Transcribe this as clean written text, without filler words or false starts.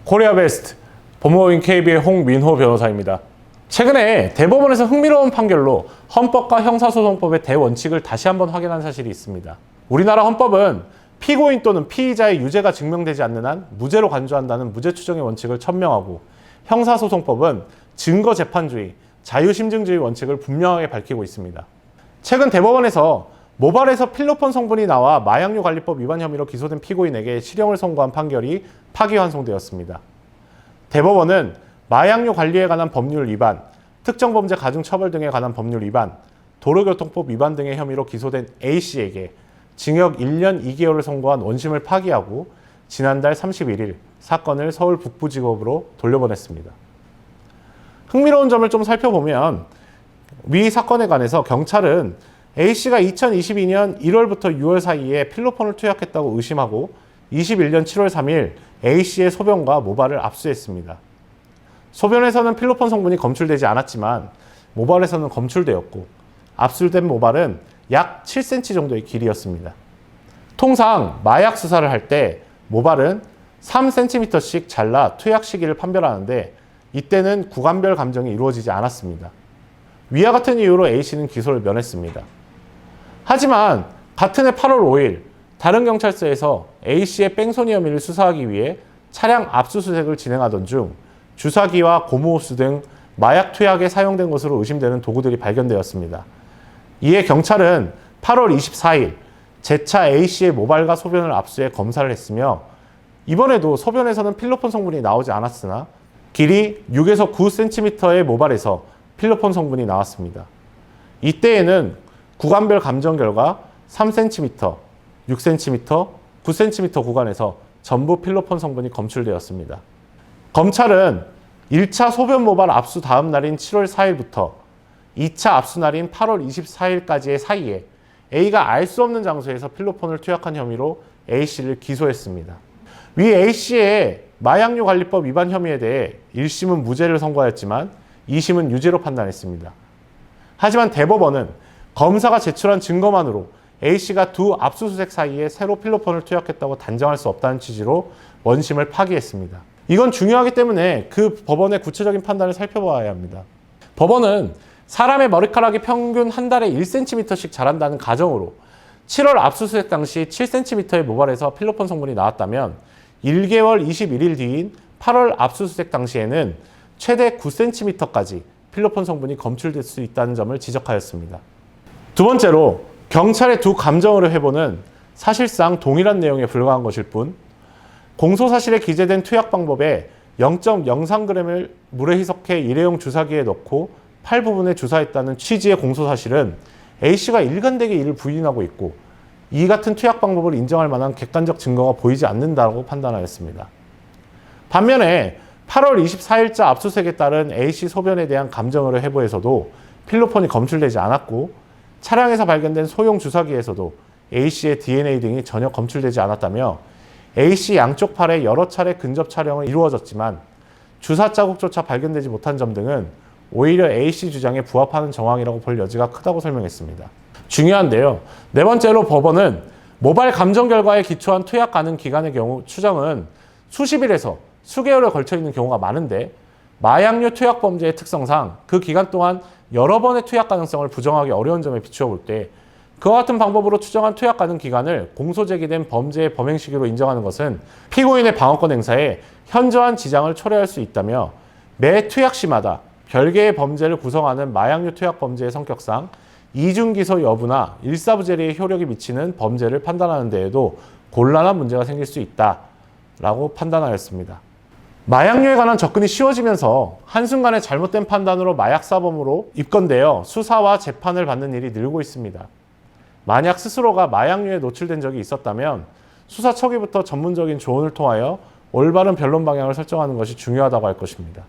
코리아 베스트 법무법인 KB의 홍민호 변호사입니다. 최근에 대법원에서 흥미로운 판결로 헌법과 형사소송법의 대원칙을 다시 한번 확인한 사실이 있습니다. 우리나라 헌법은 피고인 또는 피의자의 유죄가 증명되지 않는 한 무죄로 간주한다는 무죄 추정의 원칙을 천명하고, 형사소송법은 증거재판주의, 자유심증주의 원칙을 분명하게 밝히고 있습니다. 최근 대법원에서 모발에서 필로폰 성분이 나와 마약류 관리법 위반 혐의로 기소된 피고인에게 실형을 선고한 판결이 파기환송되었습니다. 대법원은 마약류 관리에 관한 법률 위반, 특정범죄 가중처벌 등에 관한 법률 위반, 도로교통법 위반 등의 혐의로 기소된 A씨에게 징역 1년 2개월을 선고한 원심을 파기하고 지난달 31일 사건을 서울 북부지법으로 돌려보냈습니다. 흥미로운 점을 좀 살펴보면, 위 사건에 관해서 경찰은 A씨가 2022년 1월부터 6월 사이에 필로폰을 투약했다고 의심하고 21년 7월 3일 A씨의 소변과 모발을 압수했습니다. 소변에서는 필로폰 성분이 검출되지 않았지만 모발에서는 검출되었고, 압수된 모발은 약 7cm 정도의 길이였습니다. 통상 마약 수사를 할 때 모발은 3cm씩 잘라 투약 시기를 판별하는데, 이때는 구간별 감정이 이루어지지 않았습니다. 위와 같은 이유로 A씨는 기소를 면했습니다. 하지만 같은 해 8월 5일 다른 경찰서에서 A씨의 뺑소니 혐의를 수사하기 위해 차량 압수수색을 진행하던 중 주사기와 고무호스 등 마약 투약에 사용된 것으로 의심되는 도구들이 발견되었습니다. 이에 경찰은 8월 24일 재차 A씨의 모발과 소변을 압수해 검사를 했으며, 이번에도 소변에서는 필로폰 성분이 나오지 않았으나 길이 6에서 9cm의 모발에서 필로폰 성분이 나왔습니다. 이때에는 구간별 감정 결과 3cm, 6cm, 9cm 구간에서 전부 필로폰 성분이 검출되었습니다. 검찰은 1차 소변 모발 압수 다음 날인 7월 4일부터 2차 압수 날인 8월 24일까지의 사이에 A가 알 수 없는 장소에서 필로폰을 투약한 혐의로 A씨를 기소했습니다. 위 A씨의 마약류 관리법 위반 혐의에 대해 1심은 무죄를 선고하였지만 2심은 유죄로 판단했습니다. 하지만 대법원은 검사가 제출한 증거만으로 A씨가 두 압수수색 사이에 새로 필로폰을 투약했다고 단정할 수 없다는 취지로 원심을 파기했습니다. 이건 중요하기 때문에 그 법원의 구체적인 판단을 살펴봐야 합니다. 법원은 사람의 머리카락이 평균 한 달에 1cm씩 자란다는 가정으로 7월 압수수색 당시 7cm의 모발에서 필로폰 성분이 나왔다면 1개월 21일 뒤인 8월 압수수색 당시에는 최대 9cm까지 필로폰 성분이 검출될 수 있다는 점을 지적하였습니다. 두 번째로, 경찰의 두 감정어뢰 회보는 사실상 동일한 내용에 불과한 것일 뿐, 공소사실에 기재된 투약 방법에 0.03g을 물에 희석해 일회용 주사기에 넣고 팔 부분에 주사했다는 취지의 공소사실은 A씨가 일관되게 이를 부인하고 있고, 이 같은 투약 방법을 인정할 만한 객관적 증거가 보이지 않는다고 판단하였습니다. 반면에 8월 24일자 압수수색에 따른 A씨 소변에 대한 감정어뢰 회보에서도 필로폰이 검출되지 않았고, 차량에서 발견된 소형 주사기에서도 A씨의 DNA 등이 전혀 검출되지 않았다며, A씨 양쪽 팔에 여러 차례 근접 촬영이 이루어졌지만 주사 자국조차 발견되지 못한 점 등은 오히려 A씨 주장에 부합하는 정황이라고 볼 여지가 크다고 설명했습니다. 중요한데요. 네 번째로, 법원은 모발 감정 결과에 기초한 투약 가능 기간의 경우 추정은 수십일에서 수개월에 걸쳐 있는 경우가 많은데, 마약류 투약 범죄의 특성상 그 기간 동안 여러 번의 투약 가능성을 부정하기 어려운 점에 비추어 볼 때, 그와 같은 방법으로 추정한 투약 가능 기간을 공소 제기된 범죄의 범행 시기로 인정하는 것은 피고인의 방어권 행사에 현저한 지장을 초래할 수 있다며, 매 투약 시마다 별개의 범죄를 구성하는 마약류 투약 범죄의 성격상 이중 기소 여부나 일사부재리의 효력이 미치는 범죄를 판단하는 데에도 곤란한 문제가 생길 수 있다라고 판단하였습니다. 마약류에 관한 접근이 쉬워지면서 한순간에 잘못된 판단으로 마약사범으로 입건되어 수사와 재판을 받는 일이 늘고 있습니다. 만약 스스로가 마약류에 노출된 적이 있었다면 수사 초기부터 전문적인 조언을 통하여 올바른 변론 방향을 설정하는 것이 중요하다고 할 것입니다.